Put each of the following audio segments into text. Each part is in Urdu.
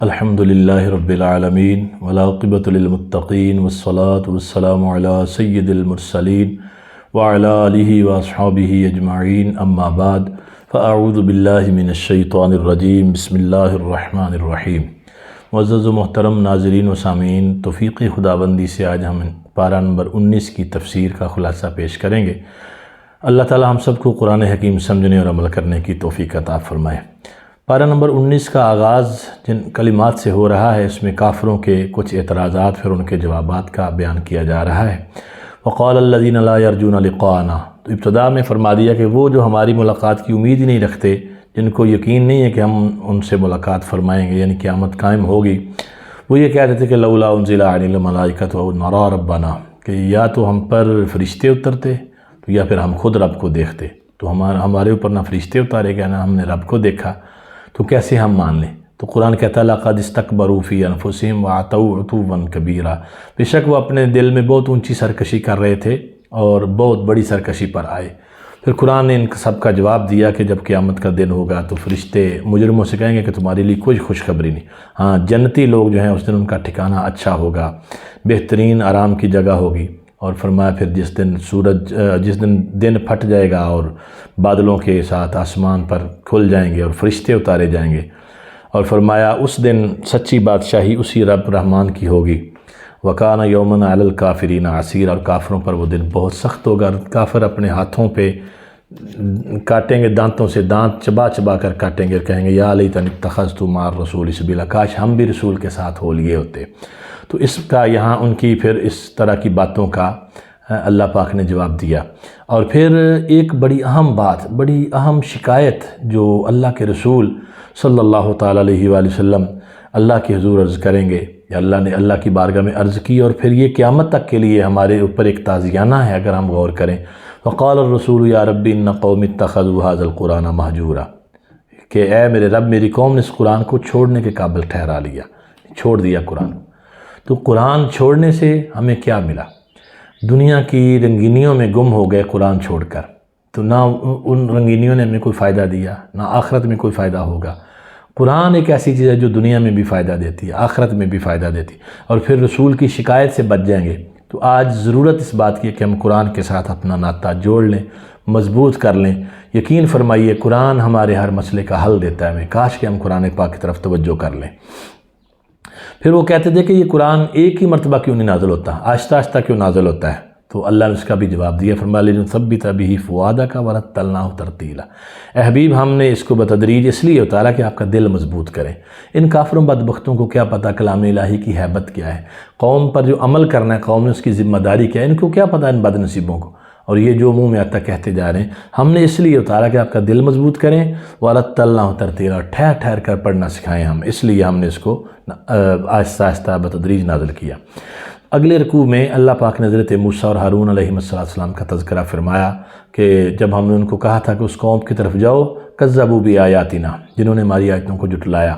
الحمدللہ رب العالمین والعاقبۃ للمتقین والصلاة والسلام علی سید المرسلین وعلی آلہ واصحابہ اجمعین اما بعد فاعوذ باللہ من الشیطان الرجیم بسم اللہ الرحمن الرحیم۔ معزز و محترم ناظرین و سامعین، توفیق خداوندی سے آج ہم پارہ نمبر 19 کی تفسیر کا خلاصہ پیش کریں گے۔ اللہ تعالی ہم سب کو قرآن حکیم سمجھنے اور عمل کرنے کی توفیق عطا فرمائے۔ پارہ نمبر 19 کا آغاز جن کلمات سے ہو رہا ہے، اس میں کافروں کے کچھ اعتراضات پھر ان کے جوابات کا بیان کیا جا رہا ہے۔ وقال الذین لا یرجون لقاءنا، تو ابتدا میں فرما دیا کہ وہ جو ہماری ملاقات کی امید ہی نہیں رکھتے، جن کو یقین نہیں ہے کہ ہم ان سے ملاقات فرمائیں گے یعنی قیامت قائم ہوگی، وہ یہ کہتے تھے کہ لولا انزل علینا الملائکۃ ونرى ربنا، کہ یا تو ہم پر فرشتے اترتے تو یا پھر ہم خود رب کو دیکھتے۔ تو ہمارے اوپر نہ فرشتے اتارے گئے نہ ہم نے رب کو دیکھا، تو کیسے ہم مان لیں؟ تو قرآن کہتا ہے لَقَدِ اسْتَكْبَرُوا فِي أَنفُسِهِمْ وَعَتَوْا عُتُوًّا كَبِيرًا، بے شک وہ اپنے دل میں بہت اونچی سرکشی کر رہے تھے اور بہت بڑی سرکشی پر آئے۔ پھر قرآن نے ان سب کا جواب دیا کہ جب قیامت کا دن ہوگا تو فرشتے مجرموں سے کہیں گے کہ تمہارے لیے کوئی خوشخبری نہیں، ہاں جنتی لوگ جو ہیں اس دن ان کا ٹھکانہ اچھا ہوگا، بہترین آرام کی جگہ ہوگی۔ اور فرمایا پھر جس دن دن پھٹ جائے گا اور بادلوں کے ساتھ آسمان پر کھل جائیں گے اور فرشتے اتارے جائیں گے، اور فرمایا اس دن سچی بادشاہی اسی رب رحمان کی ہوگی۔ وَكَانَ يَوْمًا عَلَى الْكَافِرِينَ عَسِيرًا، اور کافروں پر وہ دن بہت سخت ہوگا۔ کافر اپنے ہاتھوں پہ کاٹیں گے، دانتوں سے دانت چبا چبا کر کاٹیں گے اور کہیں گے یا لیتنی اتخذت مع الرسول سبیلا، کاش ہم بھی رسول کے ساتھ ہو لیے ہوتے۔ تو اس کا یہاں ان کی پھر اس طرح کی باتوں کا اللہ پاک نے جواب دیا۔ اور پھر ایک بڑی اہم بات، بڑی اہم شکایت جو اللہ کے رسول صلی اللہ تعالیٰ علیہ وآلہ وسلم اللہ کے حضور عرض کریں گے، یا اللہ نے اللہ کی بارگاہ میں عرض کی، اور پھر یہ قیامت تک کے لیے ہمارے اوپر ایک تعزیانہ ہے اگر ہم غور کریں۔ وقال الرسول یا رب ان قوم اتخذوا هذا القرآن مہجورا، کہ اے میرے رب میری قوم نے اس قرآن کو چھوڑنے کے قابل ٹھہرا لیا، چھوڑ دیا قرآن۔ تو قرآن چھوڑنے سے ہمیں کیا ملا؟ دنیا کی رنگینیوں میں گم ہو گئے قرآن چھوڑ کر، تو نہ ان رنگینیوں نے ہمیں کوئی فائدہ دیا، نہ آخرت میں کوئی فائدہ ہوگا۔ قرآن ایک ایسی چیز ہے جو دنیا میں بھی فائدہ دیتی ہے، آخرت میں بھی فائدہ دیتی ہے، اور پھر رسول کی شکایت سے بچ جائیں گے۔ تو آج ضرورت اس بات کی ہے کہ ہم قرآن کے ساتھ اپنا ناطہ جوڑ لیں، مضبوط کر لیں۔ یقین فرمائیے قرآن ہمارے ہر مسئلے کا حل دیتا ہے، کاش کہ ہم قرآن پاک کی طرف توجہ کر لیں۔ پھر وہ کہتے تھے کہ یہ قرآن ایک ہی مرتبہ کیوں نہیں نازل ہوتا، آہستہ آہستہ کیوں نازل ہوتا ہے؟ تو اللہ نے اس کا بھی جواب دیا، فرمایا لِنُثَبِّتَ بِهِ فُؤَادَكَ وَرَتَّلْنَاهُ تَرْتِيلًا، اے حبیب ہم نے اس کو بتدریج اس لیے اتارا کہ آپ کا دل مضبوط کریں۔ ان کافروں بدبختوں کو کیا پتہ کلام الہی کی ہیبت کیا ہے، قوم پر جو عمل کرنا ہے قوم نے اس کی ذمہ داری کیا ہے، ان کو کیا پتہ ان بد نصیبوں کو، اور یہ جو منہ میں آتا کہتے جا رہے ہیں۔ ہم نے اس لیے اتارا کہ آپ کا دل مضبوط کریں، وَرَتَّلْنَاهُ تَرْتِيلًا، ٹھہر ٹھہر کر پڑھنا سکھائیں ہم، اس لیے ہم نے اس کو آہستہ آہستہ بتدریج نازل کیا۔ اگلے رکوع میں اللہ پاک نے حضرت موسیٰ اور ہارون علیہ السلام کا تذکرہ فرمایا کہ جب ہم نے ان کو کہا تھا کہ اس قوم کی طرف جاؤ، کذبوا بآیاتنا، جنہوں نے ہماری آیتوں کو جھٹلایا۔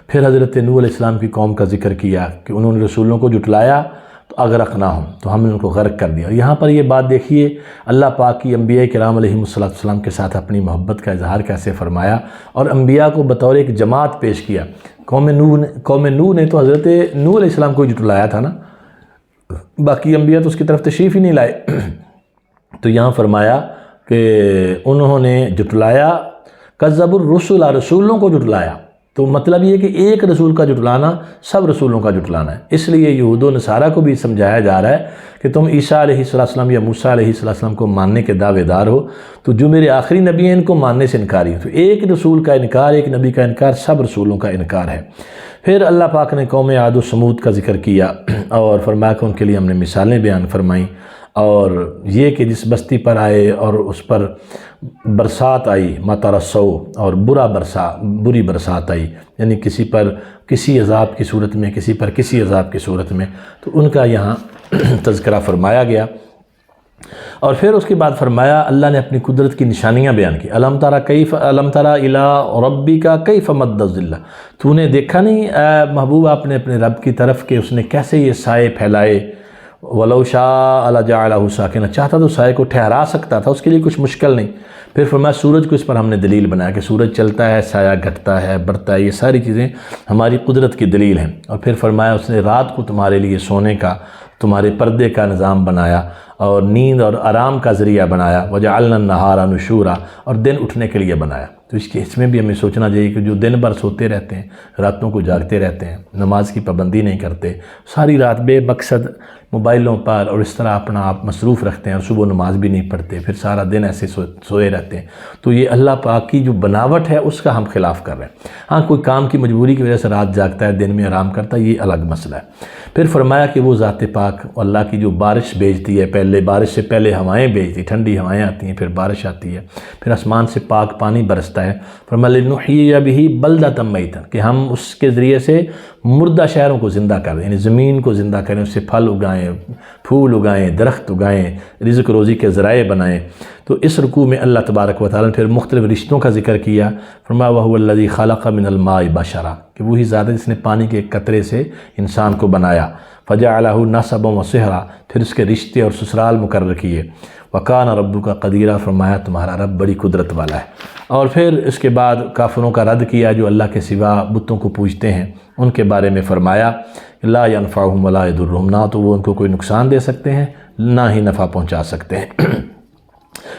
پھر حضرت نوح علیہ السلام کی قوم کا ذکر کیا کہ انہوں نے رسولوں کو جھٹلایا تو اغرقناہم، تو ہم نے ان کو غرق کر دیا۔ یہاں پر یہ بات دیکھیے اللہ پاک کی انبیاء کرام علیہ السلام کے ساتھ اپنی محبت کا اظہار کیسے فرمایا، اور انبیاء کو بطور ایک جماعت پیش کیا۔ قوم نوح نے تو حضرت نوح علیہ السلام کو جھٹلایا تھا نا، باقی انبیاء تو اس کی طرف تشریف ہی نہیں لائے۔ تو یہاں فرمایا کہ انہوں نے جھٹلایا، کذبوا الرسل، رسولوں کو جھٹلایا۔ تو مطلب یہ کہ ایک رسول کا جھٹلانا سب رسولوں کا جھٹلانا ہے۔ اس لیے یہود و نصارہ کو بھی سمجھایا جا رہا ہے کہ تم عیسیٰ علیہ السلام یا موسیٰ علیہ السلام کو ماننے کے دعوے دار ہو، تو جو میرے آخری نبی ہیں ان کو ماننے سے انکاری ہو۔ تو ایک رسول کا انکار، ایک نبی کا انکار، سب رسولوں کا انکار ہے۔ پھر اللہ پاک نے قوم عاد و سمود کا ذکر کیا اور فرمایا کہ ان کے لیے ہم نے مثالیں بیان فرمائیں، اور یہ کہ جس بستی پر آئے اور اس پر برسات آئی، مطر السوء، اور بری برسات آئی، یعنی کسی پر کسی عذاب کی صورت میں، کسی پر کسی عذاب کی صورت میں، تو ان کا یہاں تذکرہ فرمایا گیا۔ اور پھر اس کے بعد فرمایا اللہ نے اپنی قدرت کی نشانیاں بیان کی۔ الم تری الی ربک کیف مد الظل، تو نے دیکھا نہیں اے محبوب آپ نے اپنے رب کی طرف کہ اس نے کیسے یہ سائے پھیلائے، ولو شاء لجعلہ ساکنا، چاہتا تو سائے کو ٹھہرا سکتا تھا، اس کے لیے کچھ مشکل نہیں۔ پھر فرمایا سورج کو اس پر ہم نے دلیل بنایا کہ سورج چلتا ہے، سایہ گھٹتا ہے، بڑھتا ہے، یہ ساری چیزیں ہماری قدرت کی دلیل ہیں۔ اور پھر فرمایا اس نے رات کو تمہارے لیے سونے کا، تمہارے پردے کا نظام بنایا اور نیند اور آرام کا ذریعہ بنایا، وجعلنا النہار نشورا، اور دن اٹھنے کے لیے بنایا۔ تو اس میں بھی ہمیں سوچنا چاہیے کہ جو دن بھر سوتے رہتے ہیں، راتوں کو جاگتے رہتے ہیں، نماز کی پابندی نہیں کرتے، ساری رات بے مقصد موبائلوں پر اور اس طرح اپنا آپ مصروف رکھتے ہیں اور صبح نماز بھی نہیں پڑھتے، پھر سارا دن ایسے سوئے رہتے ہیں، تو یہ اللہ پاک کی جو بناوٹ ہے اس کا ہم خلاف کر رہے ہیں۔ ہاں کوئی کام کی مجبوری کی وجہ سے رات جاگتا ہے، دن میں آرام کرتا ہے، یہ الگ مسئلہ ہے۔ پھر فرمایا کہ وہ ذات پاک اللہ کی جو بارش بھیجتی ہے، پہلے بارش سے پہلے ہوائیں بھیجتی، ٹھنڈی ہوائیں آتی ہیں، پھر بارش آتی ہے، پھر آسمان سے پاک پانی برستا ہے۔ فرمایا لنحیی بہ بلدۃ میتا، کہ ہم اس کے ذریعے سے مردہ شہروں کو زندہ کر دیں، یعنی زمین کو زندہ کریں، اس سے پھل اگائیں، پھول اگائیں، درخت اگائیں، رزق روزی کے ذرائع بنائیں۔ تو اس رکوع میں اللہ تبارک و تعالیٰ نے پھر مختلف رشتوں کا ذکر کیا۔ فرمایا وَهُوَ الَّذِي خَلَقَ مِنَ الْمَاءِ بَشَرًا، کہ وہی ذات ہے جس نے پانی کے ایک قطرے سے انسان کو بنایا۔ فَجَعَلَهُ نَسَبًا وَصِهْرًا، پھر اس کے رشتے اور سسرال مقرر کیے۔ وَكَانَ رَبُّكَ قَدِيرًا، فرمایا تمہارا رب بڑی قدرت والا ہے۔ اور پھر اس کے بعد کافروں کا رد کیا جو اللہ کے سوا بتوں کو پوجتے ہیں، ان کے بارے میں فرمایا لا ينفعهم ولا يضرهم، نہ تو وہ ان کو کوئی نقصان دے سکتے ہیں نہ ہی نفع پہنچا سکتے ہیں۔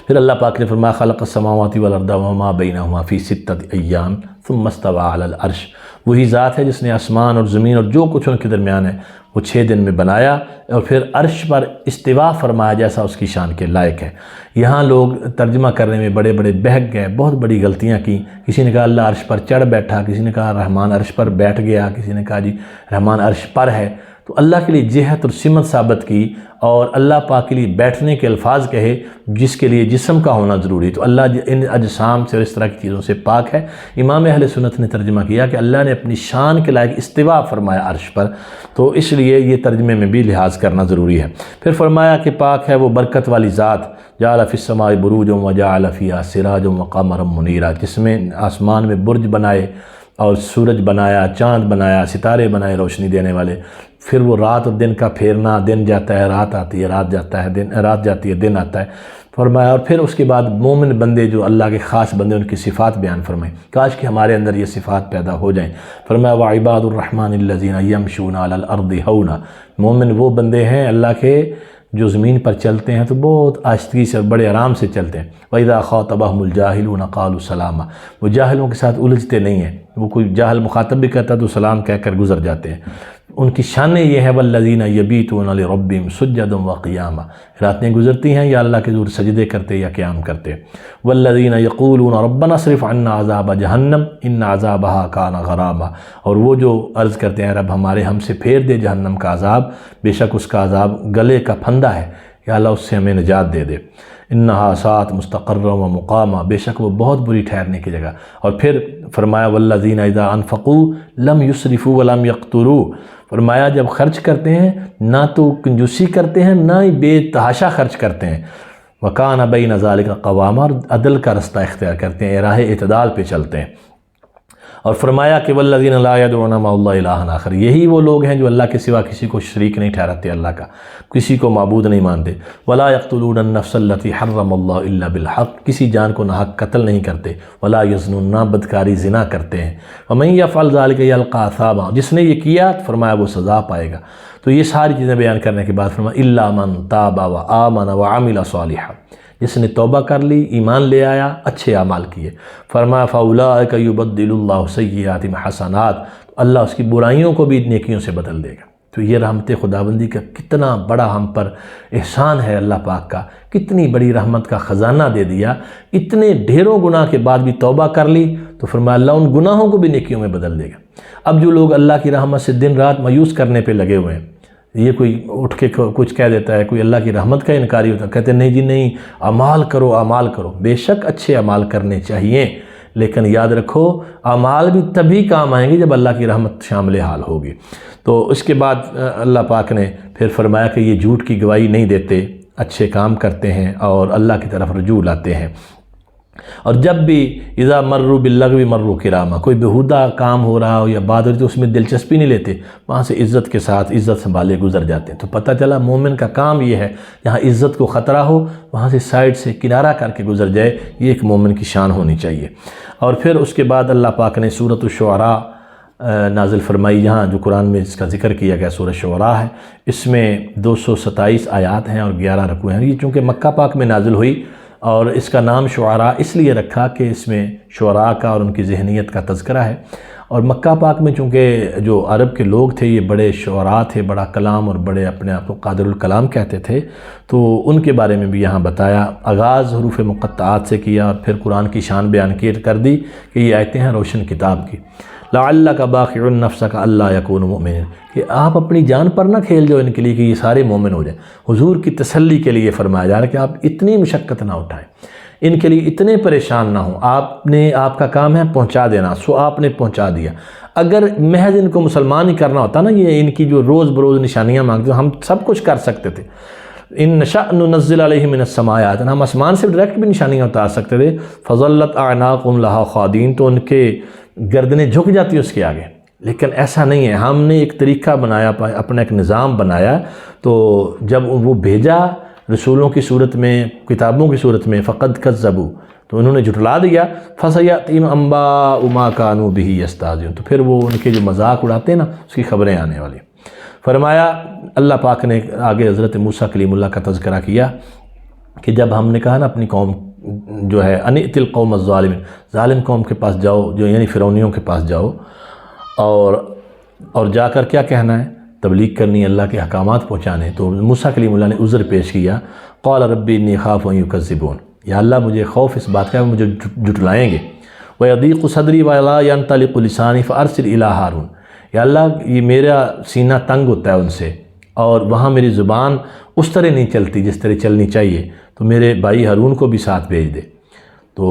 پھر اللہ پاک نے فرمایا خلق السماوات والارض وما بینہما فی ستۃ ایام ثم استوى علی العرش، وہی ذات ہے جس نے آسمان اور زمین اور جو کچھ ان کے درمیان ہے وہ 6 دن میں بنایا اور پھر عرش پر استوا فرمایا جیسا اس کی شان کے لائق ہے۔ یہاں لوگ ترجمہ کرنے میں بڑے بڑے بہک گئے، بہت بڑی غلطیاں کی۔ کسی نے کہا اللہ عرش پر چڑھ بیٹھا، کسی نے کہا رحمان عرش پر بیٹھ گیا، کسی نے کہا جی رحمان عرش پر ہے۔ تو اللہ کے لیے جہت اور سمت ثابت کی اور اللہ پاک کے لیے بیٹھنے کے الفاظ کہے جس کے لیے جسم کا ہونا ضروری، تو اللہ ان اجسام سے اور اس طرح کی چیزوں سے پاک ہے۔ امام اہل سنت نے ترجمہ کیا کہ اللہ نے اپنی شان کے لائق استوا فرمایا عرش پر، تو اس لیے یہ ترجمے میں بھی لحاظ کرنا ضروری ہے۔ پھر فرمایا کہ پاک ہے وہ برکت والی ذات، جعل فی السماء بروجا وجعل فیہا سراجا وقمرا منیرا، جس میں آسمان میں برج بنائے اور سورج بنایا، چاند بنایا، ستارے بنائے روشنی دینے والے۔ پھر وہ رات اور دن کا پھیرنا، دن جاتا ہے رات آتی ہے، رات جاتا ہے دن، رات جاتی ہے دن آتا ہے فرمایا۔ اور پھر اس کے بعد مومن بندے جو اللہ کے خاص بندے ان کی صفات بیان فرمائیں، کاش کہ ہمارے اندر یہ صفات پیدا ہو جائیں۔ فرمایا وعباد الرحمن الذین یمشون علی الارض ہونا، مومن وہ بندے ہیں اللہ کے جو زمین پر چلتے ہیں تو بہت آہستگی سے اور بڑے آرام سے چلتے ہیں۔ وَإِذَا خَاطَبَهُمُ الْجَاهِلُونَ قَالُوا سَلَامًا، وہ جاہلوں کے ساتھ الجھتے نہیں ہیں، وہ کوئی جاہل مخاطب بھی کہتا تو سلام کہہ کر گزر جاتے ہیں۔ ان کی شان یہ ہے وَالَّذِينَ يَبِيتُونَ لِرَبِّهِمْ سُجَّدًا وَقِيَامًا، راتیں گزرتی ہیں یا اللہ کے حضور سجدے کرتے یا قیام کرتے۔ وَالَّذِينَ يَقُولُونَ رَبَّنَا اصْرِفْ عَنَّا عَذَابَ جَهَنَّمَ إِنَّ عَذَابَهَا كَانَ غَرَامًا، اور وہ جو عرض کرتے ہیں رب ہم سے پھیر دے جہنم کا عذاب، بے شک اس کا عذاب گلے کا پھندا ہے، یا اللہ اس سے ہمیں نجات دے دے۔ انہا سات مستقرا و مقاما، بے شک وہ بہت بری ٹھہرنے کی جگہ۔ اور پھر فرمایا والذین اذا انفقوا لم یسرفوا ولم یقتروا، فرمایا جب خرچ کرتے ہیں نہ تو کنجوسی کرتے ہیں نہ ہی بے تحاشا خرچ کرتے ہیں، وکان بین ذالک قواما، اور عدل کا رستہ اختیار کرتے ہیں، راہ اعتدال پہ چلتے ہیں۔ اور فرمایا کہ والذین لا یدعون مع اللہ الہا آخر، یہی وہ لوگ ہیں جو اللہ کے سوا کسی کو شریک نہیں ٹھہراتے، اللہ کا کسی کو معبود نہیں مانتے۔ ولا یقتلون النفس التی حرم اللہ الا بالحق، کسی جان کو ناحق قتل نہیں کرتے۔ ولا یزنون، نہ بدکاری زنا کرتے ہیں۔ ومن یفعل ذلک یلقى اثاما، جس نے یہ کیا فرمایا وہ سزا پائے گا۔ تو یہ ساری چیزیں بیان کرنے کے بعد فرمایا الا من تاب وآمن وعمل صالحا، جس نے توبہ کر لی، ایمان لے آیا، اچھے اعمال کیے۔ فرمایا فاولئک یبدل اللہ سیئاتہم حسنات، اللہ اس کی برائیوں کو بھی نیکیوں سے بدل دے گا۔ تو یہ رحمت خداوندی کا کتنا بڑا ہم پر احسان ہے اللہ پاک کا، کتنی بڑی رحمت کا خزانہ دے دیا۔ اتنے ڈھیروں گناہ کے بعد بھی توبہ کر لی تو فرمایا اللہ ان گناہوں کو بھی نیکیوں میں بدل دے گا۔ اب جو لوگ اللہ کی رحمت سے دن رات مایوس کرنے پہ لگے ہوئے ہیں، یہ کوئی اٹھ کے کچھ کہہ دیتا ہے، کوئی اللہ کی رحمت کا انکاری ہوتا ہے، کہتے ہیں نہیں جی نہیں، اعمال کرو اعمال کرو۔ بے شک اچھے اعمال کرنے چاہیے، لیکن یاد رکھو اعمال بھی تبھی کام آئیں گے جب اللہ کی رحمت شامل حال ہوگی۔ تو اس کے بعد اللہ پاک نے پھر فرمایا کہ یہ جھوٹ کی گواہی نہیں دیتے، اچھے کام کرتے ہیں اور اللہ کی طرف رجوع لاتے ہیں۔ اور جب بھی اذا مروا باللغو مروا کراما، کوئی بیہودہ کام ہو رہا ہو یا بات ہو رہی تو اس میں دلچسپی نہیں لیتے، وہاں سے عزت کے ساتھ عزت سنبھالے گزر جاتے ہیں۔ تو پتہ چلا مومن کا کام یہ ہے، جہاں عزت کو خطرہ ہو وہاں سے سائڈ سے کنارہ کر کے گزر جائے، یہ ایک مومن کی شان ہونی چاہیے۔ اور پھر اس کے بعد اللہ پاک نے سورۃ الشعراء نازل فرمائی، جہاں جو قرآن میں اس کا ذکر کیا گیا سورۃ شعراء ہے، اس میں 227 آیات ہیں اور 11 رکوع ہیں۔ یہ چونکہ مکہ پاک میں نازل ہوئی اور اس کا نام شعراء اس لیے رکھا کہ اس میں شعراء کا اور ان کی ذہنیت کا تذکرہ ہے، اور مکہ پاک میں چونکہ جو عرب کے لوگ تھے یہ بڑے شعراء تھے، بڑا کلام اور بڑے اپنے آپ کو قادر الکلام کہتے تھے، تو ان کے بارے میں بھی یہاں بتایا۔ آغاز حروف مقطعات سے کیا اور پھر قرآن کی شان بیان کر دی کہ یہ آیتیں ہیں روشن کتاب کی۔ لعلک باخع نفسک الا یکونوا مؤمنین، کہ آپ اپنی جان پر نہ کھیل جاؤ ان کے لیے کہ یہ سارے مومن ہو جائیں۔ حضور کی تسلی کے لیے فرمایا جا رہا ہے کہ آپ اتنی مشقت نہ اٹھائیں، ان کے لیے اتنے پریشان نہ ہوں، آپ کا کام ہے پہنچا دینا، سو آپ نے پہنچا دیا۔ اگر محض ان کو مسلمان ہی کرنا ہوتا نا، یہ ان کی جو روز بروز نشانیاں مانگتے ہم سب کچھ کر سکتے تھے۔ ان نشأ ننزل علیہم من السماء آیات، ہم آسمان سے ڈائریکٹ بھی نشانیاں اتار سکتے تھے۔ فظلت اعناقهم لها خاضعین، تو ان کے گردنیں جھک جاتی اس کے آگے، لیکن ایسا نہیں ہے۔ ہم نے ایک طریقہ بنایا، اپنا ایک نظام بنایا، تو جب وہ بھیجا رسولوں کی صورت میں، کتابوں کی صورت میں، فقد کذبوا، تو انہوں نے جھٹلا دیا، فسیأتیہم انباء ما کانوا بہ یستہزئون، تو پھر وہ ان کے جو مذاق اڑاتے ہیں نا اس کی خبریں آنے والی۔ فرمایا اللہ پاک نے آگے حضرت موسیٰ کلیم اللہ کا تذکرہ کیا کہ جب ہم نے کہا نا اپنی قوم جو ہے ان ائت القوم الظالمین، ظالم قوم کے پاس جاؤ، جو یعنی فرعونیوں کے پاس جاؤ، اور جا کر کیا کہنا ہے، تبلیغ کرنی، اللہ کے احکامات پہنچانے۔ تو موسیٰ کلیم اللہ نے عذر پیش کیا، قال ربی انی اخاف ان یکذبون، یا اللہ مجھے خوف اس بات کا ہے مجھے جھٹلائیں گے۔ ویضیق صدری ولا ینطلق لسانی فارسل الی ہارون، یا اللہ یہ میرا سینہ تنگ ہوتا ہے ان سے، اور وہاں میری زبان اس طرح نہیں چلتی جس طرح چلنی چاہیے، تو میرے بھائی ہارون کو بھی ساتھ بھیج دے۔ تو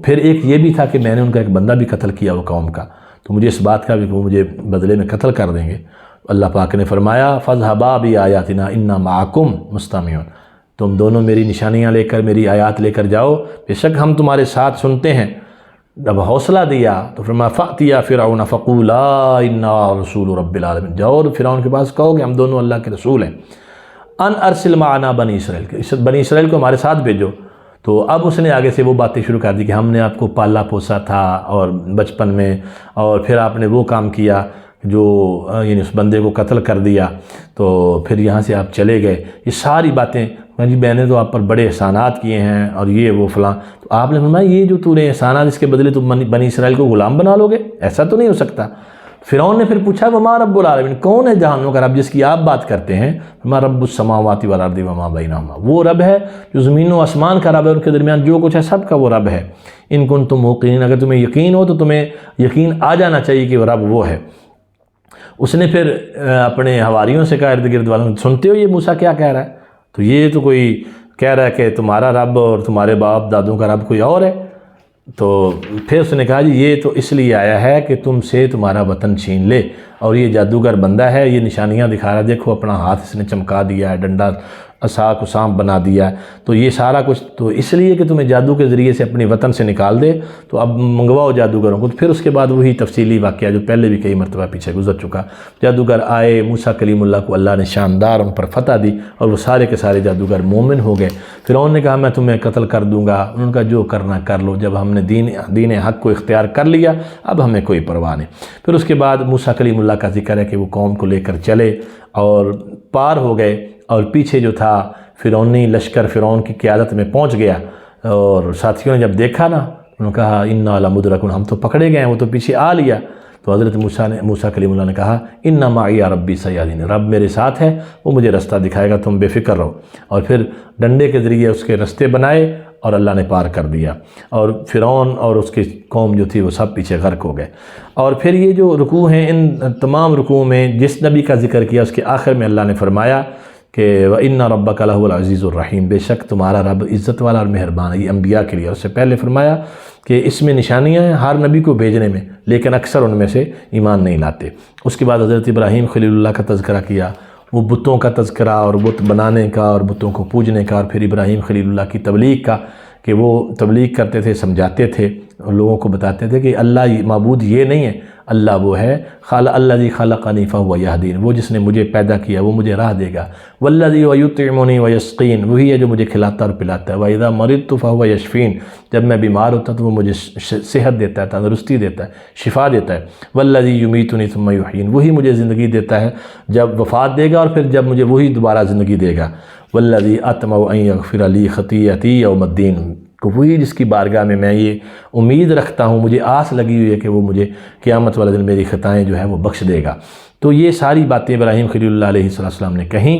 پھر ایک یہ بھی تھا کہ میں نے ان کا ایک بندہ بھی قتل کیا وہ قوم کا، تو مجھے اس بات کا بھی کہ وہ مجھے بدلے میں قتل کر دیں گے۔ اللہ پاک نے فرمایا فاذهبا بآیاتنا انا معکم مستمعون، تم دونوں میری نشانیاں لے کر، میری آیات لے کر جاؤ، بے شک ہم تمہارے ساتھ سنتے ہیں۔ جب حوصلہ دیا تو فرمایا فأتیا فرعون فقولا انا رسول رب العالمین، جاؤ اور فرعون کے پاس کہو کہ ہم دونوں اللہ کے رسول ہیں، ان ارسل معنا بنی اسرائیل، بنی اسرائیل کو ہمارے ساتھ بھیجو۔ تو اب اس نے آگے سے وہ باتیں شروع کر دی کہ ہم نے آپ کو پالا پوسا تھا اور بچپن میں، اور پھر آپ نے وہ کام کیا جو یعنی اس بندے کو قتل کر دیا، تو پھر یہاں سے آپ چلے گئے، یہ ساری باتیں جی میں نے تو آپ پر بڑے احسانات کیے ہیں اور یہ وہ فلاں۔ تو آپ نے فرمایا یہ جو تو نے احسانات اس کے بدلے تو بنی اسرائیل کو غلام بنا لو گے، ایسا تو نہیں ہو سکتا۔ فرعون نے پھر پوچھا وما رب العالمین، کون ہے جہانوں کا رب جس کی آپ بات کرتے ہیں؟ وما رب السماوات والارض وما بینہما، وہ رب ہے جو زمین و آسمان کا رب ہے، ان کے درمیان جو کچھ ہے سب کا وہ رب ہے۔ ان کنتم موقنین، اگر تمہیں یقین ہو تو تمہیں یقین آ جانا چاہیے کہ وہ رب وہ ہے۔ اس نے پھر اپنے حواریوں سے کہا، ارد گرد والوں، سنتے ہو یہ موسیٰ کیا کہہ رہا ہے؟ تو یہ تو کوئی کہہ رہا ہے کہ تمہارا رب اور تمہارے باپ دادوں کا رب کوئی اور ہے۔ تو پھر اس نے کہا جی یہ تو اس لیے آیا ہے کہ تم سے تمہارا وطن چھین لے، اور یہ جادوگر بندہ ہے، یہ نشانیاں دکھا رہا ہے، دیکھو اپنا ہاتھ اس نے چمکا دیا ہے، ڈنڈا عصا کو سانپ بنا دیا ہے، تو یہ سارا کچھ تو اس لیے کہ تمہیں جادو کے ذریعے سے اپنے وطن سے نکال دے، تو اب منگواؤ جادوگروں کو۔ تو پھر اس کے بعد وہی تفصیلی واقعہ جو پہلے بھی کئی مرتبہ پیچھے گزر چکا، جادوگر آئے، موسیٰ کلیم اللہ کو اللہ نے شاندار ان پر فتح دی، اور وہ سارے کے سارے جادوگر مومن ہو گئے۔ فرعون نے کہا میں تمہیں قتل کر دوں گا، انہوں نے کہا جو کرنا کر لو، جب ہم نے دین حق کو اختیار کر لیا اب ہمیں کوئی پرواہ نہیں۔ پھر اس کے بعد موسیٰ کلیم اللہ کا ذکر ہے کہ وہ قوم کو لے کر چلے اور پار ہو گئے، اور پیچھے جو تھا فرعونی لشکر فرعون کی قیادت میں پہنچ گیا، اور ساتھیوں نے جب دیکھا نا انہوں نے کہا انا لمدرکون، ہم تو پکڑے گئے ہیں، وہ تو پیچھے آ لیا۔ تو حضرت موسیٰ کلیم اللہ نے کہا ان معی ربی سیہدین، رب میرے ساتھ ہے، وہ مجھے رستہ دکھائے گا، تم بے فکر رہو۔ اور پھر ڈنڈے کے ذریعے اس کے رستے بنائے اور اللہ نے پار کر دیا، اور فرعون اور اس کی قوم جو تھی وہ سب پیچھے غرق ہو گئے۔ اور پھر یہ جو رکوع ہیں، ان تمام رکوع میں جس نبی کا ذکر کیا اس کے آخر میں اللہ نے فرمایا کہ وَإِنَّ رَبَّكَ لَهُوَ الْعَزِيزُ الرَّحِيمُ، بے شک تمہارا رب عزت والا اور مہربان ہے۔ یہ انبیاء کے لیے، اور اس سے پہلے فرمایا کہ اس میں نشانیاں ہیں ہر نبی کو بھیجنے میں، لیکن اکثر ان میں سے ایمان نہیں لاتے۔ اس کے بعد حضرت ابراہیم خلیل اللہ کا تذکرہ کیا، وہ بتوں کا تذکرہ اور بت بنانے کا اور بتوں کو پوجنے کا، اور پھر ابراہیم خلیل اللہ کی تبلیغ کا کہ وہ تبلیغ کرتے تھے، سمجھاتے تھے اور لوگوں کو بتاتے تھے کہ اللہ معبود یہ نہیں ہے، اللہ وہ ہے الذی خلقنی فہو یہدین، وہ جس نے مجھے پیدا کیا وہ مجھے راہ دے گا، والذی یطعمنی ویسقین، وہی ہے جو مجھے کھلاتا اور پلاتا ہے، وَإِذَا مَرِضْتُ فَهُوَ یشفین، جب میں بیمار ہوتا تو وہ مجھے صحت دیتا ہے، تندرستی دیتا ہے، شفا دیتا ہے، والذی یمیتنی ثم یحیین، وہی مجھے زندگی دیتا ہے جب وفات دے گا اور پھر جب مجھے وہی دوبارہ زندگی دے گا، والذی اطمع ان یغفر لی خطیئتی یوم الدین، کہ وہی جس کی بارگاہ میں یہ امید رکھتا ہوں، مجھے آس لگی ہوئی ہے کہ وہ مجھے قیامت والے دن میری خطائیں جو ہے وہ بخش دے گا۔ تو یہ ساری باتیں ابراہیم خلیل اللہ علیہ السلام نے کہیں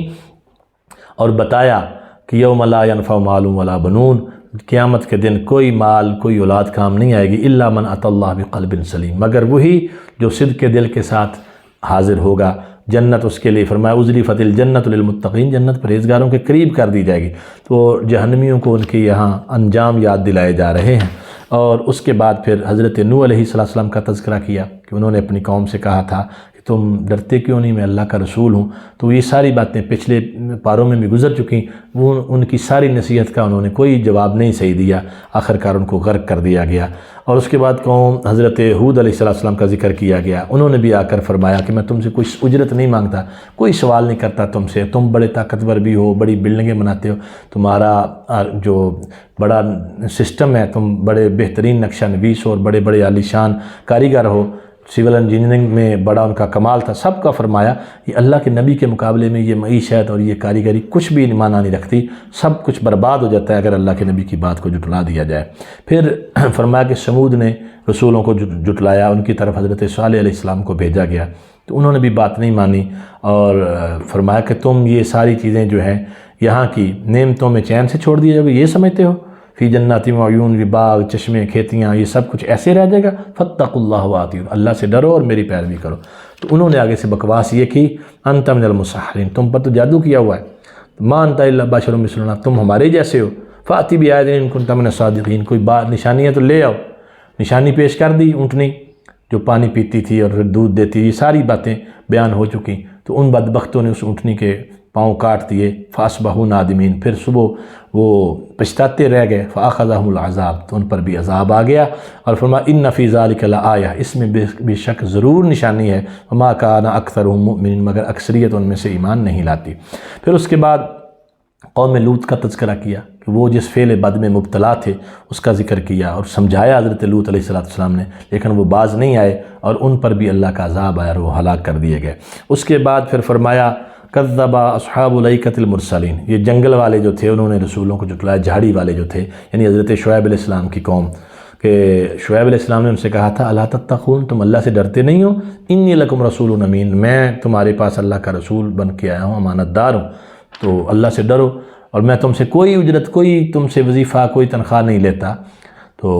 اور بتایا کہ یوم لا ینفع مال ولا بنون، قیامت کے دن کوئی مال کوئی اولاد کام نہیں آئے گی، الا من اتی اللہ بقلب سلیم، مگر وہی جو صدق کے دل کے ساتھ حاضر ہوگا۔ جنت اس کے لیے فرمایا ازلفت الجنت للمتقین، جنت پرہیزگاروں کے قریب کر دی جائے گی۔ تو جہنمیوں کو ان کے یہاں انجام یاد دلائے جا رہے ہیں۔ اور اس کے بعد پھر حضرت نوح علیہ السلام کا تذکرہ کیا کہ انہوں نے اپنی قوم سے کہا تھا کہ تم ڈرتے کیوں نہیں، میں اللہ کا رسول ہوں۔ تو یہ ساری باتیں پچھلے پاروں میں بھی گزر چکی، وہ ان کی ساری نصیحت کا انہوں نے کوئی جواب نہیں صحیح دیا، آخرکار ان کو غرق کر دیا گیا۔ اور اس کے بعد قوم حضرت ہود علیہ السلام کا ذکر کیا گیا، انہوں نے بھی آ کر فرمایا کہ میں تم سے کوئی اجرت نہیں مانگتا، کوئی سوال نہیں کرتا تم سے، تم بڑے طاقتور بھی ہو، بڑی بلڈنگیں بناتے ہو، تمہارا جو بڑا سسٹم ہے، تم بڑے بہترین نقشہ نویس ہو اور بڑے بڑے عالی شان کاریگر ہو، سول انجینئرنگ میں بڑا ان کا کمال تھا، سب کا فرمایا یہ اللہ کے نبی کے مقابلے میں یہ معیشت اور یہ کاریگری کچھ بھی معنی نہیں رکھتی، سب کچھ برباد ہو جاتا ہے اگر اللہ کے نبی کی بات کو جھٹلا دیا جائے۔ پھر فرمایا کہ سمود نے رسولوں کو جھٹلایا، ان کی طرف حضرت صالح علیہ السلام کو بھیجا گیا تو انہوں نے بھی بات نہیں مانی، اور فرمایا کہ تم یہ ساری چیزیں جو ہیں یہاں کی نعمتوں میں چین سے چھوڑ دیے جاؤ گے، یہ سمجھتے ہو فی جنات وعیون، باغ، چشمے، کھیتیاں، یہ سب کچھ ایسے رہ جائے گا، فاتقوا اللہ واطیعون، اللہ سے ڈرو اور میری پیروی کرو۔ تو انہوں نے آگے سے بکواس یہ کی، انت من المسحرین، تم پر تو جادو کیا ہوا ہے، ما انت الا بشر مثلنا، تم ہمارے جیسے ہو، فاتی بآیۃ ان کنت من الصادقین، کوئی بات نشانیاں تو لے آؤ۔ نشانی پیش کر دی، اونٹنی جو پانی پیتی تھی اور دودھ دیتی، یہ ساری باتیں بیان ہو چکی۔ تو ان بدبختوں نے اس اونٹنی کے پاؤں کاٹ دیے، فاصبحوا نادمین، پھر صبح وہ پچھتاتے رہ گئے، فاخذہم العذاب، تو ان پر بھی عذاب آ گیا۔ اور فرمایا ان فی ذلک لآیہ، اس میں بے شک ضرور نشانی ہے، وما کان اکثرهم مؤمنین، مگر اکثریت ان میں سے ایمان نہیں لاتی۔ پھر اس کے بعد قوم لوط کا تذکرہ کیا کہ وہ جس فعل بد میں مبتلا تھے اس کا ذکر کیا اور سمجھایا حضرت لوط علیہ السلام نے، لیکن وہ باز نہیں آئے اور ان پر بھی اللہ کا عذاب آیا اور وہ ہلاک کر دیے گئے۔ اس کے بعد پھر فرمایا کذب اصحاب الایکۃ المرسلین، یہ جنگل والے جو تھے انہوں نے رسولوں کو جھٹلایا، جھاڑی والے جو تھے یعنی حضرت شعیب علیہ السلام کی قوم، کہ شعیب علیہ السلام نے ان سے کہا تھا الا تتقون، تم اللہ سے ڈرتے نہیں ہو، انی لکم رسول امین، میں تمہارے پاس اللہ کا رسول بن کے آیا ہوں، امانت دار ہوں، تو اللہ سے ڈرو، اور میں تم سے کوئی اجرت، کوئی تم سے وظیفہ، کوئی تنخواہ نہیں لیتا، تو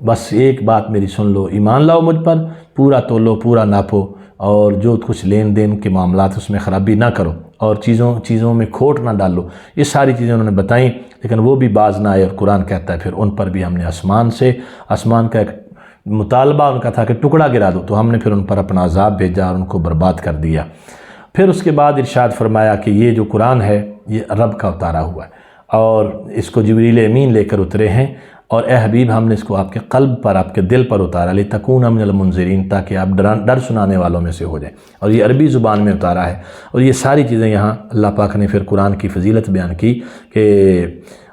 بس ایک بات میری سن لو، ایمان لاؤ مجھ پر، پورا تولو، پورا ناپو، اور جو کچھ لین دین کے معاملات اس میں خرابی نہ کرو، اور چیزوں میں کھوٹ نہ ڈالو۔ یہ ساری چیزیں انہوں نے بتائیں، لیکن وہ بھی باز نہ آئے، اور قرآن کہتا ہے پھر ان پر بھی ہم نے آسمان کا ایک مطالبہ ان کا تھا کہ ٹکڑا گرا دو، تو ہم نے پھر ان پر اپنا عذاب بھیجا اور ان کو برباد کر دیا۔ پھر اس کے بعد ارشاد فرمایا کہ یہ جو قرآن ہے یہ رب کا اتارا ہوا ہے، اور اس کو جبریل امین لے کر اترے ہیں، اور اے حبیب ہم نے اس کو آپ کے قلب پر، آپ کے دل پر اتارا، لِتَكُونَ مِنَ الْمُنذِرِينَ، تاکہ آپ ڈر سنانے والوں میں سے ہو جائیں، اور یہ عربی زبان میں اتارا ہے۔ اور یہ ساری چیزیں یہاں اللہ پاک نے پھر قرآن کی فضیلت بیان کی کہ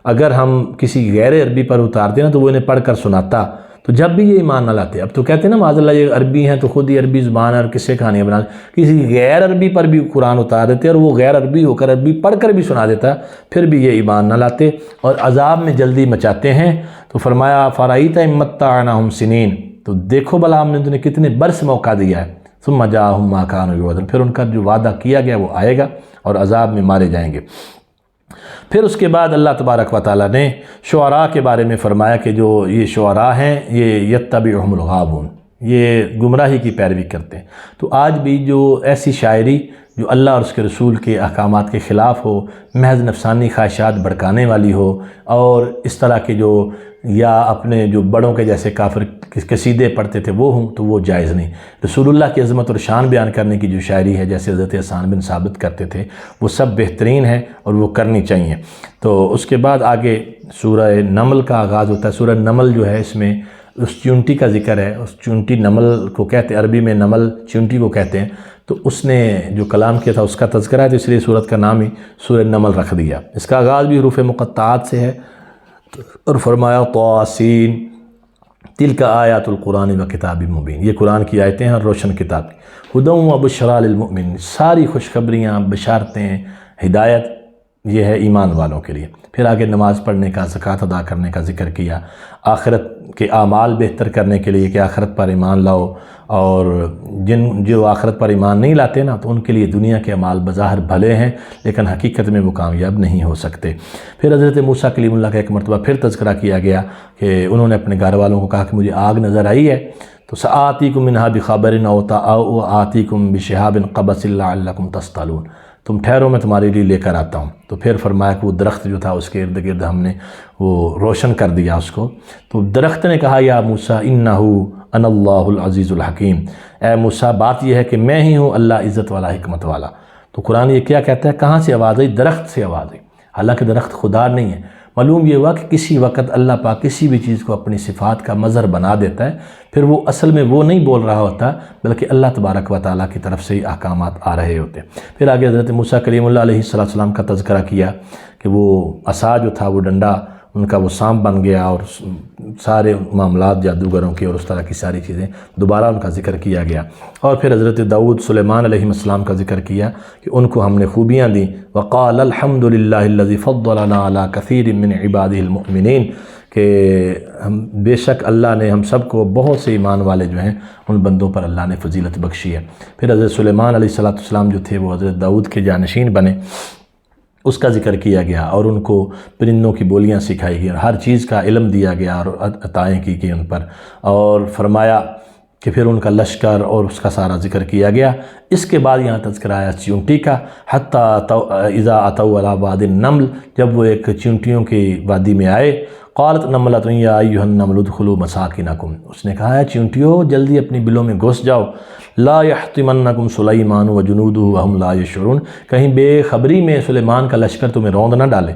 اگر ہم کسی غیر عربی پر اتارتے نا تو وہ انہیں پڑھ کر سناتا، تو جب بھی یہ ایمان نہ لاتے۔ اب تو کہتے ہیں نا معاذ اللہ یہ عربی ہیں تو خود ہی عربی زبان ہے اور کس سے کہانیاں بنا، کسی غیر عربی پر بھی قرآن اتار دیتے اور وہ غیر عربی ہو کر عربی پڑھ کر بھی سنا دیتا، پھر بھی یہ ایمان نہ لاتے اور عذاب میں جلدی مچاتے ہیں۔ تو فرمایا فَرَأَيْتَ إِن مَّتَّعْنَاهُمْ سِنِينَ، تو دیکھو بلا ہم نے تمہیں کتنے برس موقع دیا ہے، ثُمَّ جَاءَهُم مَّا كَانُوا يُوعَدُونَ، پھر ان کا جو وعدہ کیا گیا وہ آئے گا اور عذاب میں مارے جائیں گے۔ پھر اس کے بعد اللہ تبارک و تعالیٰ نے شعراء کے بارے میں فرمایا کہ جو یہ شعراء ہیں یہ یتبعہم الغاوون، یہ گمراہی کی پیروی کرتے ہیں۔ تو آج بھی جو ایسی شاعری جو اللہ اور اس کے رسول کے احکامات کے خلاف ہو، محض نفسانی خواہشات بھڑکانے والی ہو، اور اس طرح کے جو یا اپنے جو بڑوں کے جیسے کافر قصیدے پڑھتے تھے وہ ہوں تو وہ جائز نہیں۔ رسول اللہ کی عظمت اور شان بیان کرنے کی جو شاعری ہے جیسے حضرت حسان بن ثابت کرتے تھے وہ سب بہترین ہے اور وہ کرنی چاہیے۔ تو اس کے بعد آگے سورہ نمل کا آغاز ہوتا ہے۔ سورہ نمل جو ہے اس میں اس چونٹی کا ذکر ہے، اس چونٹی نمل کو کہتے ہیں، عربی میں نمل چونٹی کو کہتے ہیں، تو اس نے جو کلام کیا تھا اس کا تذکرہ ہے، تو اس لیے سورت کا نام ہی سورہ نمل رکھ دیا۔ اس کا آغاز بھی حروف مقطعات سے ہے اور فرمایا طاسین تلک آیات القرآن و کتاب مبین، یہ قرآن کی آیتیں ہیں اور روشن کتاب کی، ہدی و بشریٰ للمؤمنین، ساری خوشخبریاں، بشارتیں، ہدایت یہ ہے ایمان والوں کے لیے۔ پھر آگے نماز پڑھنے کا، زکوٰۃ ادا کرنے کا ذکر کیا، آخرت کے اعمال بہتر کرنے کے لیے کہ آخرت پر ایمان لاؤ، اور جو آخرت پر ایمان نہیں لاتے نا تو ان کے لیے دنیا کے اعمال بظاہر بھلے ہیں لیکن حقیقت میں وہ کامیاب نہیں ہو سکتے۔ پھر حضرت موسیٰ کلیم اللہ کا ایک مرتبہ پھر تذکرہ کیا گیا کہ انہوں نے اپنے گھر والوں کو کہا کہ مجھے آگ نظر آئی ہے، تو سآتیکم منہا بخبر او آتیکم بشہاب قبس لعلکم تصطلون، تم ٹھہرو میں تمہارے لیے لے کر آتا ہوں۔ تو پھر فرمایا کہ وہ درخت جو تھا اس کے ارد گرد ہم نے وہ روشن کر دیا اس کو، تو درخت نے کہا یا موسیٰ انہ انا اللہ العزیز الحکیم، اے موسیٰ بات یہ ہے کہ میں ہی ہوں اللہ عزت والا حکمت والا۔ تو قرآن یہ کیا کہتا ہے، کہاں سے آواز آئی؟ درخت سے آواز آئی، حالانکہ درخت خدا نہیں ہے۔ معلوم یہ ہوا کہ کسی وقت اللہ پاک کسی بھی چیز کو اپنی صفات کا مظہر بنا دیتا ہے، پھر وہ اصل میں وہ نہیں بول رہا ہوتا بلکہ اللہ تبارک و تعالیٰ کی طرف سے ہی احکامات آ رہے ہوتے ہیں۔ پھر آگے حضرت موسیٰ کلیم اللہ علیہ السلام کا تذکرہ کیا کہ وہ عصا جو تھا وہ ڈنڈا ان کا وہ سانپ بن گیا، اور سارے معاملات جادوگروں کے اور اس طرح کی ساری چیزیں دوبارہ ان کا ذکر کیا گیا۔ اور پھر حضرت داؤد سلیمان علیہ السلام کا ذکر کیا کہ ان کو ہم نے خوبیاں دیں، وقال الحمد للہ الذی فضلنا علی کثیر من عبادہ المؤمنین، کہ بے شک اللہ نے ہم سب کو بہت سے ایمان والے جو ہیں ان بندوں پر اللہ نے فضیلت بخشی ہے۔ پھر حضرت سلیمان علیہ السلام جو تھے وہ حضرت داؤد کے جانشین بنے، اس کا ذکر کیا گیا، اور ان کو پرندوں کی بولیاں سکھائی گئی اور ہر چیز کا علم دیا گیا اور عطائیں کی گئی ان پر، اور فرمایا کہ پھر ان کا لشکر اور اس کا سارا ذکر کیا گیا۔ اس کے بعد یہاں تذکرہ آیا چیونٹی کا، حتیٰ اذا اتوا علی واد النمل، جب وہ ایک چیونٹیوں کی وادی میں آئے، قالت نملۃ یا ایھا النمل ادخلوا مساکنکم، اس نے کہا ہے چیونٹیوں جلدی اپنی بلوں میں گھس جاؤ، لا یحطمنکم سلیمان وجنودہ وہم لا یشعرون، کہیں بے خبری میں سلیمان کا لشکر تمہیں روند نہ ڈالے۔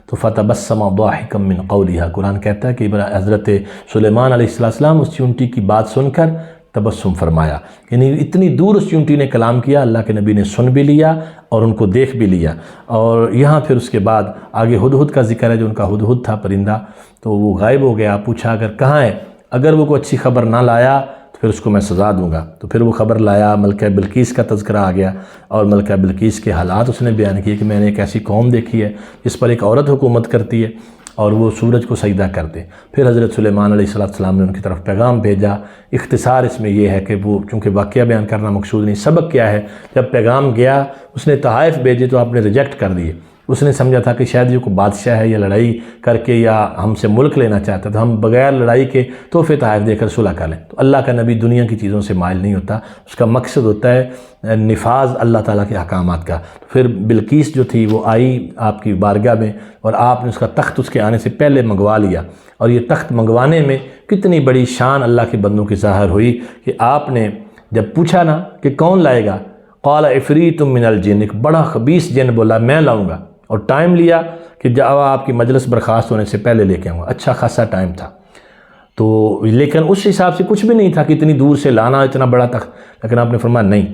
تو فتبسم ضاحکا من قولها، قرآن کہتا ہے کہ حضرت سلیمان علیہ السلام اس چیونٹی کی بات سن کر تبسم فرمایا، یعنی اتنی دور اس چیونٹی نے کلام کیا، اللہ کے نبی نے سن بھی لیا اور ان کو دیکھ بھی لیا۔ اور یہاں پھر اس کے بعد آگے ہدہد کا ذکر ہے، جو ان کا ہدہد تھا پرندہ، تو وہ غائب ہو گیا، پوچھا اگر کہاں ہے، اگر وہ کوئی اچھی خبر نہ لایا تو پھر اس کو میں سزا دوں گا۔ تو پھر وہ خبر لایا، ملکہ بلقیس کا تذکرہ آ گیا، اور ملکہ بلقیس کے حالات اس نے بیان کیے کہ میں نے ایک ایسی قوم دیکھی ہے جس پر ایک عورت حکومت کرتی ہے اور وہ سورج کو سجدہ کرتے۔ پھر حضرت سلیمان علیہ السلام نے ان کی طرف پیغام بھیجا۔ اختصار اس میں یہ ہے کہ وہ چونکہ واقعہ بیان کرنا مقصود نہیں، سبق کیا ہے، جب پیغام گیا اس نے تحائف بھیجے تو آپ نے ریجیکٹ کر دیے۔ اس نے سمجھا تھا کہ شاید یہ کوئی بادشاہ ہے یا لڑائی کر کے یا ہم سے ملک لینا چاہتا ہے، تو ہم بغیر لڑائی کے تحفے تحائف دے کر صلح کر لیں۔ تو اللہ کا نبی دنیا کی چیزوں سے مائل نہیں ہوتا، اس کا مقصد ہوتا ہے نفاذ اللہ تعالیٰ کے احکامات کا۔ تو پھر بلقیس جو تھی وہ آئی آپ کی بارگاہ میں، اور آپ نے اس کا تخت اس کے آنے سے پہلے منگوا لیا، اور یہ تخت منگوانے میں کتنی بڑی شان اللہ کے بندوں کی ظاہر ہوئی کہ آپ نے جب پوچھا نا کہ کون لائے گا، قال عفریت من الجن، ایک بڑا خبیث جن بولا میں لاؤں گا، اور ٹائم لیا کہ جب آپ کی مجلس برخاست ہونے سے پہلے لے کے آؤں گا، اچھا خاصا ٹائم تھا۔ تو لیکن اس حساب سے کچھ بھی نہیں تھا کہ اتنی دور سے لانا اتنا بڑا تخت، لیکن آپ نے فرمایا نہیں،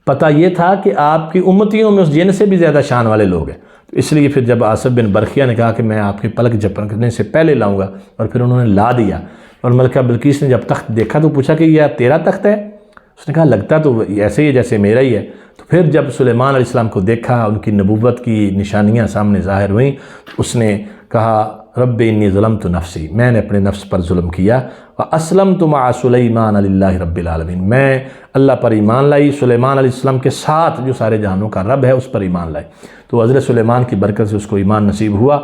پتہ یہ تھا کہ آپ کی امتیوں میں اس جن سے بھی زیادہ شان والے لوگ ہیں، تو اس لیے پھر جب آصف بن برقیہ نے کہا کہ میں آپ کے پلک جھپکنے سے پہلے لاؤں گا، اور پھر انہوں نے لا دیا۔ اور ملکہ بلقیس نے جب تخت دیکھا تو پوچھا کہ یہ تیرا تخت ہے؟ اس نے کہا لگتا تو ایسے ہی جیسے میرا ہی ہے۔ تو پھر جب سلیمان علیہ السلام کو دیکھا، ان کی نبوت کی نشانیاں سامنے ظاہر ہوئیں، اس نے کہا رب انی ظلمت نفسی، میں نے اپنے نفس پر ظلم کیا، واسلمت مع سلیمان للہ رب العالمین، میں اللہ پر ایمان لائی، سلیمان علیہ السلام کے ساتھ جو سارے جہانوں کا رب ہے اس پر ایمان لائی۔ تو حضرت سلیمان کی برکت سے اس کو ایمان نصیب ہوا۔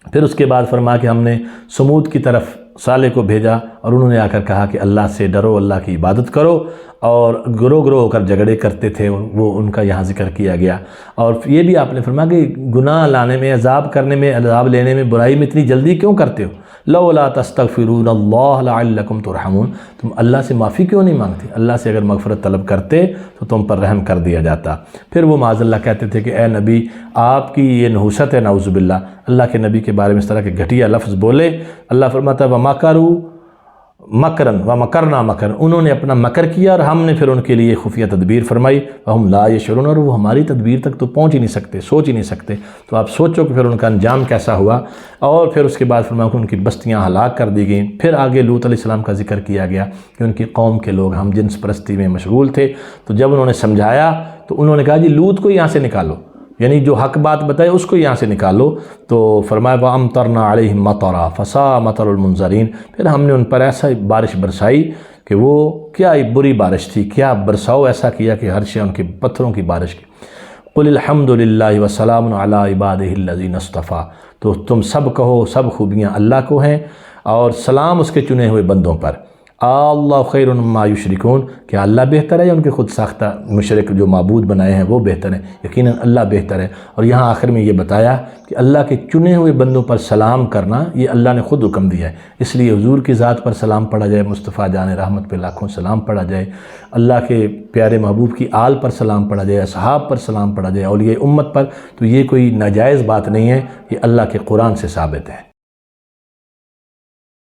پھر اس کے بعد فرمایا کہ ہم نے سمود کی طرف صالح کو بھیجا، اور انہوں نے آ کر کہا کہ اللہ سے ڈرو، اللہ کی عبادت کرو، اور گروہ گروہ ہو کر جھگڑے کرتے تھے، وہ ان کا یہاں ذکر کیا گیا۔ اور یہ بھی آپ نے فرمایا کہ گناہ لانے میں، عذاب کرنے میں، عذاب لینے میں، برائی میں اتنی جلدی کیوں کرتے ہو؟ لولا تستغفرون اللہ لعلکم ترحمون، تم اللہ سے معافی کیوں نہیں مانگتے؟ اللہ سے اگر مغفرت طلب کرتے تو تم پر رحم کر دیا جاتا۔ پھر وہ معاذ اللہ کہتے تھے کہ اے نبی، آپ کی یہ نحوست ہے، نعوذ باللہ، اللہ کے نبی کے بارے میں اس طرح کے گھٹیا لفظ بولے۔ اللہ فرماتا ہے وَمَكَرُوا مکرن وَمَكَرْنَا مَكْرًا، انہوں نے اپنا مکر کیا اور ہم نے پھر ان کے لیے خفیہ تدبیر فرمائی، وَهُمْ لَا يَشْعُرُونَ، اور وہ ہماری تدبیر تک تو پہنچ ہی نہیں سکتے، سوچ ہی نہیں سکتے۔ تو آپ سوچو کہ پھر ان کا انجام کیسا ہوا۔ اور پھر اس کے بعد فرمایا کہ ان کی بستیاں ہلاک کر دی گئیں۔ پھر آگے لوط علیہ السلام کا ذکر کیا گیا کہ ان کی قوم کے لوگ ہم جنس پرستی میں مشغول تھے، تو جب انہوں نے سمجھایا تو انہوں نے کہا جی لوط کو یہاں سے نکالو، یعنی جو حق بات بتائے اس کو یہاں سے نکالو۔ تو فرمایا وَأَمْطَرْنَا عَلَيْهِمْ مَطَرًا فَسَاءَ مَطَرُ الْمُنذَرِينَ، پھر ہم نے ان پر ایسا بارش برسائی کہ وہ کیا بری بارش تھی، کیا برساؤ ایسا کیا کہ ہر شے ان کے پتھروں کی بارش کی۔ قُلِ الْحَمْدُ لِلَّهِ وَسَلَامٌ عَلَىٰ عِبَادِهِ الَّذِينَ اصْطَفَىٰ، تو تم سب کہو سب خوبیاں اللہ کو ہیں اور سلام اس کے چنے ہوئے بندوں پر۔ اللہ خیر مما یشرکون، کیا اللہ بہتر ہے یا ان کے خود ساختہ مشرک جو معبود بنائے ہیں وہ بہتر ہیں؟ یقیناً اللہ بہتر ہے۔ اور یہاں آخر میں یہ بتایا کہ اللہ کے چنے ہوئے بندوں پر سلام کرنا یہ اللہ نے خود حکم دیا ہے، اس لیے حضور کی ذات پر سلام پڑھا جائے، مصطفیٰ جان رحمت پہ لاکھوں سلام پڑھا جائے، اللہ کے پیارے محبوب کی آل پر سلام پڑھا جائے، اصحاب پر سلام پڑھا جائے، اولیاء امت پر، تو یہ کوئی ناجائز بات نہیں ہے، یہ اللہ کے قرآن سے ثابت ہے۔